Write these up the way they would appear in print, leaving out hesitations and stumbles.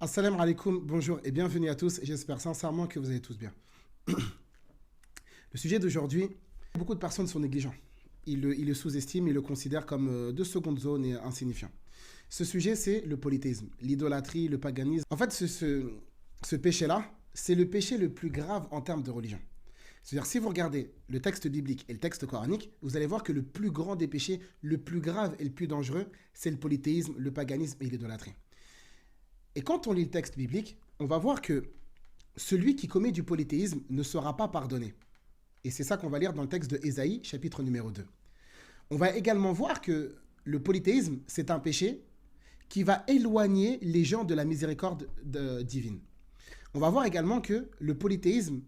Assalamu alaikum, bonjour et bienvenue à tous. J'espère sincèrement que vous allez tous bien. Le sujet d'aujourd'hui, beaucoup de personnes sont négligents. Ils le sous-estiment, ils le considèrent comme de seconde zone et insignifiant. Ce sujet, c'est le polythéisme, l'idolâtrie, le paganisme. En fait, ce péché-là, c'est le péché le plus grave en termes de religion. C'est-à-dire, si vous regardez le texte biblique et le texte coranique, vous allez voir que le plus grand des péchés, le plus grave et le plus dangereux, c'est le polythéisme, le paganisme et l'idolâtrie. Et quand on lit le texte biblique, on va voir que celui qui commet du polythéisme ne sera pas pardonné. Et c'est ça qu'on va lire dans le texte de Ésaïe, chapitre numéro 2. On va également voir que le polythéisme, c'est un péché qui va éloigner les gens de la miséricorde divine. On va voir également que le polythéisme,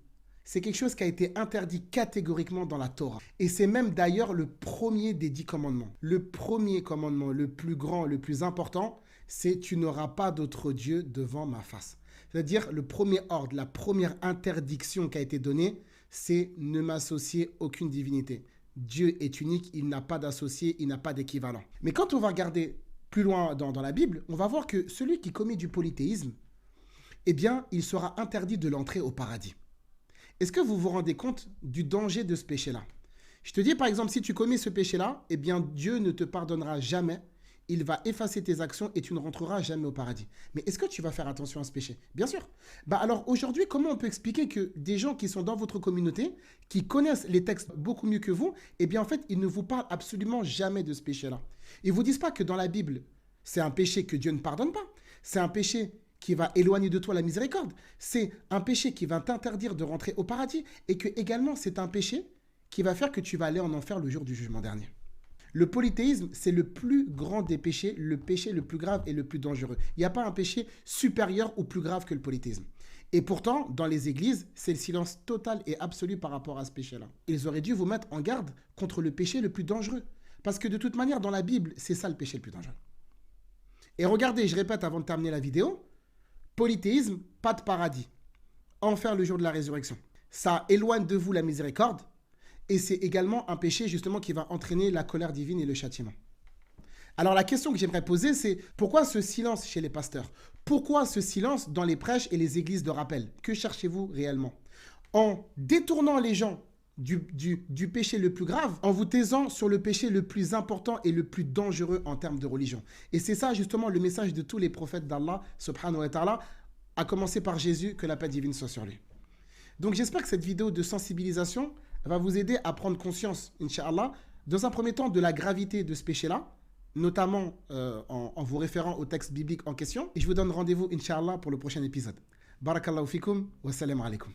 c'est quelque chose qui a été interdit catégoriquement dans la Torah. Et c'est même d'ailleurs le premier des 10 commandements. Le premier commandement, le plus grand, le plus important, c'est « tu n'auras pas d'autre Dieu devant ma face ». C'est-à-dire le premier ordre, la première interdiction qui a été donnée, c'est « ne m'associer aucune divinité ». Dieu est unique, il n'a pas d'associé, il n'a pas d'équivalent. Mais quand on va regarder plus loin dans la Bible, on va voir que celui qui commet du polythéisme, eh bien, il sera interdit de l'entrée au paradis. Est-ce que vous vous rendez compte du danger de ce péché-là? Je te dis par exemple, si tu commets ce péché-là, eh bien Dieu ne te pardonnera jamais. Il va effacer tes actions et tu ne rentreras jamais au paradis. Mais est-ce que tu vas faire attention à ce péché? Bien sûr. Alors aujourd'hui, comment on peut expliquer que des gens qui sont dans votre communauté, qui connaissent les textes beaucoup mieux que vous, eh bien en fait, ils ne vous parlent absolument jamais de ce péché-là. Ils ne vous disent pas que dans la Bible, c'est un péché que Dieu ne pardonne pas. C'est un péché qui va éloigner de toi la miséricorde. C'est un péché qui va t'interdire de rentrer au paradis et que également c'est un péché qui va faire que tu vas aller en enfer le jour du jugement dernier. Le polythéisme, c'est le plus grand des péchés, le péché le plus grave et le plus dangereux. Il n'y a pas un péché supérieur ou plus grave que le polythéisme. Et pourtant, dans les églises, c'est le silence total et absolu par rapport à ce péché-là. Ils auraient dû vous mettre en garde contre le péché le plus dangereux. Parce que de toute manière, dans la Bible, c'est ça le péché le plus dangereux. Et regardez, je répète avant de terminer la vidéo, polythéisme, pas de paradis. Enfer le jour de la résurrection. Ça éloigne de vous la miséricorde. Et c'est également un péché justement qui va entraîner la colère divine et le châtiment. Alors la question que j'aimerais poser, c'est pourquoi ce silence chez les pasteurs? Pourquoi ce silence dans les prêches et les églises de rappel? Que cherchez-vous réellement? En détournant les gens du péché le plus grave, en vous taisant sur le péché le plus important et le plus dangereux en termes de religion. Et c'est ça justement le message de tous les prophètes d'Allah, subhanahu wa ta'ala, à commencer par Jésus, que la paix divine soit sur lui. Donc j'espère que cette vidéo de sensibilisation va vous aider à prendre conscience, Inch'Allah, dans un premier temps de la gravité de ce péché-là, notamment en vous référant au texte biblique en question. Et je vous donne rendez-vous, Inch'Allah, pour le prochain épisode. Barakallahu fikum, wa salam alaikum.